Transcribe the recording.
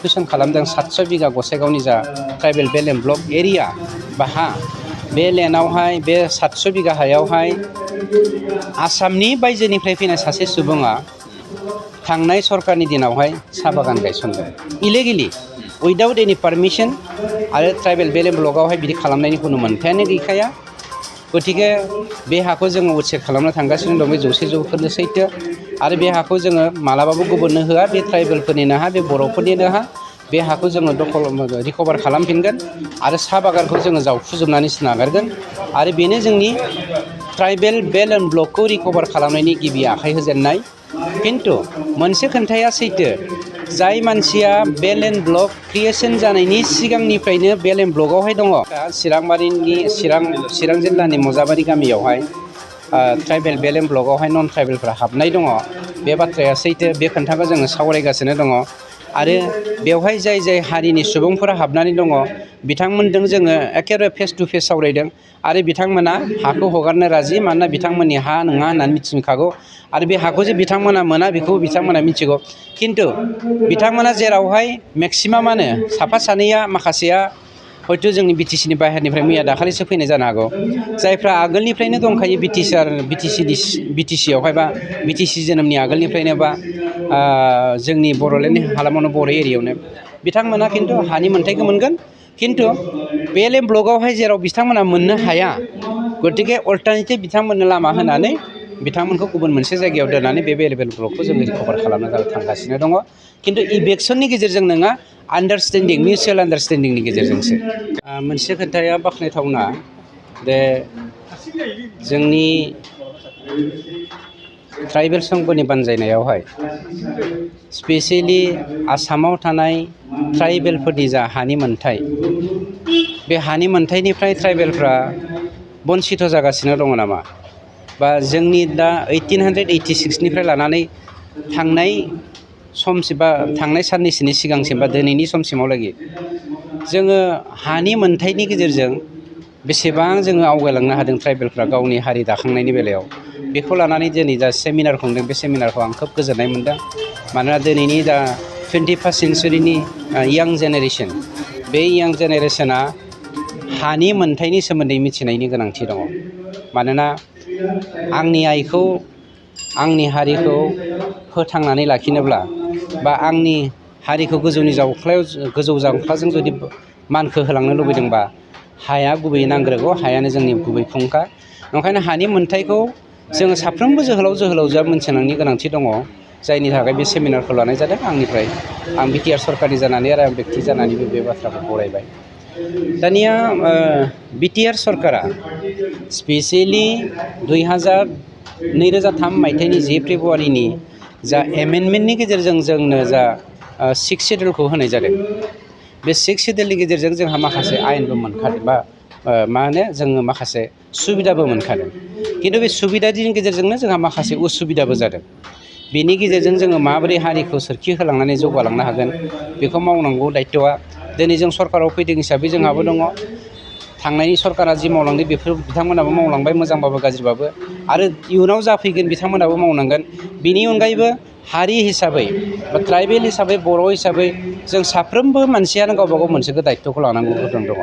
कुइसन खालामदों 700 बिगा गसाइगावनि जा tribal belt and block area बा हा बे लेन्डआवहाय बे 700 बिगा हायावहाय आसामनि बायजोनिफ्राय फैनाय सासे सुबुङा थांनाय सरकारनि दिनावहाय साहा बागान गायसनदों इलिगेलि उइदाउट एनि पारमिसन आरो ट्राइबेल बेल्ट एन्ड ब्लकआवहाय बिदि खालामनायनि खुनु मोन्थायानो गैखाया। गतिके बे हाखौ जोङो उच्चेद खालामनो थांगासिनो दं बे 100% सैथो आरो बे हाखौ जोङो मालाबाबो गुबुननो होआ बे ट्राइबेलफोरनिनो हा बे बर'फोरनिनो हा बे हाखौ जोङो दखल रिकभार खालामफिनगोन आरो साहा बागानखौ जोङो जावफुजोबनानैसो नागारगोन आरो बेनो जोंनि ट्राइबेल बेल्ट एन्ड ब्लकखौ रिकभार खालामनायनि गिबि आखाइ होजेननाय। खिन्थु मोनसे खोन्थाया सैथो जाय मानसिया बेल्ट एन्ड ब्लक क्रिएसन जानायनि सिगांनिफ्रायनो बेल्ट एन्ड ब्लकआवहाय दङ चिरां जिल्लानि मजाबारि गामियावहाय ट्राइबेल बेल्ट एन्ड ब्लकआवहाय नन ट्राइबेलफ्रा हाबनाय दङ बे बाथ्राया सैथो बे खोन्थाखौ जोङो सावरायगासिनो दङ आरो बेवहाय जाय हारिनि सुबुंफोरा हाबनानै दङ बिथांमोनजों जोङो एखेबारे फेस टु फेस सावरायदों आरो बिथांमोना हाखौ हगारनो राजि मानोना बिथांमोननि हा नङा होननानै मिथिखागौ आरो बे हाखौ जे बिथांमोना मोना बेखौ बिथांमोना मिथिगौ। खिन्थु बिथांमोना जेरावहाय मेक्सिमामानो साफा सानैया माखासेया हयथ' जोंनि बिटिसिनि बाहेरनिफ्राय मैया दाखालिसो फैनाय जानो हागौ जायफ्रा आगोलनिफ्रायनो दंखायो बिटिसियावहाय बा बिटिसि जोनोमनि आगोलनिफ्रायनो बा जोंनि बर'लेण्ड हालामावनो बर' एरियायावनो बिथांमोना खिन्थु हानि मोन्थायखौ मोनगोन। खिन्थु बेल्ट एन्ड ब्लकआवहाय जेराव बिथांमोना मोननो हाया गतिके अल्टारनेटिभ बिथांमोननो लामा होनानै बिथांमोनखौ गुबुन मोनसे जायगायाव दोननानै बे बेल्ट एन्ड ब्लकखौ जोङो रिकभार खालामनो थांगासिनो दङ। खिन्थु इभेक्सननि गेजेरजों नङा आन्डारस्टेन्डिं मिउचुवेल आन्डारस्टेन्डिंनि गेजेरजोंसो। मोनसे खोथाया बाख्नायथावना दे जोंनि ट्राइबेल संघनि बानजायनायावहाय स्पेसियेलि आसामाव थानाय ट्राइबेलफोरनि जा हानि मोन्थाय बे हानि मोन्थायनिफ्राय ट्राइबेलफ्रा बन्सित जागासिनो दङ नामा बा जोंनि दा 1886निफ्राय लानानै थांनाय समसिम बा थांनाय साननैसोनि सिगांसिम बा दिनैनि समसिमावलागि जोङो हानि मोन्थायनि गेजेरजों बेसेबां जोङो आवगायलांनो हादों ट्राइबेलफ्रा गावनि हारि दाखांनायनि बेलायाव बेखौ लानानै दिनै जा सेमिनार खुंदों बे सेमिनारखौ आं खोब गोजोननाय मोनदों। मानोना दिनैनि दा 21st सेन्सुरिनि यां जेनेरेसन बे यां जेनेरेसना हानि मोन्थायनि सोमोन्दै मिथिनायनि गोनांथि दङ। मानोना आंनि आइखौ आंनि हारिखौ फोथांनानै लाखिनोब्ला बा आंनि हारिखौ गोजौ जांख्लाजों जुदि मानखो होलांनो लुबैदोंबा हाया गुबैयै नांग्रोगौ हायानो जोंनि गुबै फुंखा। ओंखायनो हानि मोन्थायखौ जोङो साफ्रोमबो जोहोलावजोआ मोनथिनांगौनि गोनांथि दङ जायनि थाखाय बे सेमिनारखौ लानाय जादों। आंनिफ्राय आं बिटिआर सरकारनि जानानै आरो आं बेक्ति जानानैबो बे बाथ्राखौ बरायबाय। दानिया बिटिआर सरकारा स्पेसियेलि 2003 मायथाइनि 10 फेब्रुवारिनि जा एमेन्डमेन्टनि गेजेरजों जोंनो जा 6 सिडिउलखौ होनाय जादों बे 6 सिडिउलनि गेजेरजों जोंहा माखासे आयेनबो मोनखादों बा जोङो माखासे सुबिदाबो मोनखादों। खिन्थु बे सुबिदानि गेजेरजोंनो जोंहा माखासे उसुबिदाबो जादों। बेनि गेजेरजों जोङो माबोरै हारिखौ सोरखि होलांनानै जौगालांनो हागोन बेखौ मावनांगौ दायथ'आ दिनै जों सरकाराव फैदों हिसाबै जोंहाबो दङ। थांनायनि सरकारा जि मावलांदों बेफोर बिथांमोनाबो मावलांबाय मोजांबाबो गाज्रिबाबो आरो इयुनाव जाफैगोन बिथांमोनाबो मावनांगोन। बिनि अनगायैबो हारि हिसाबै बा ट्राइबेल हिसाबै बर' हिसाबै जों साफ्रोमबो मानसियानो गावबा गाव मोनसे दायथ'खौ लानांगौ दङ।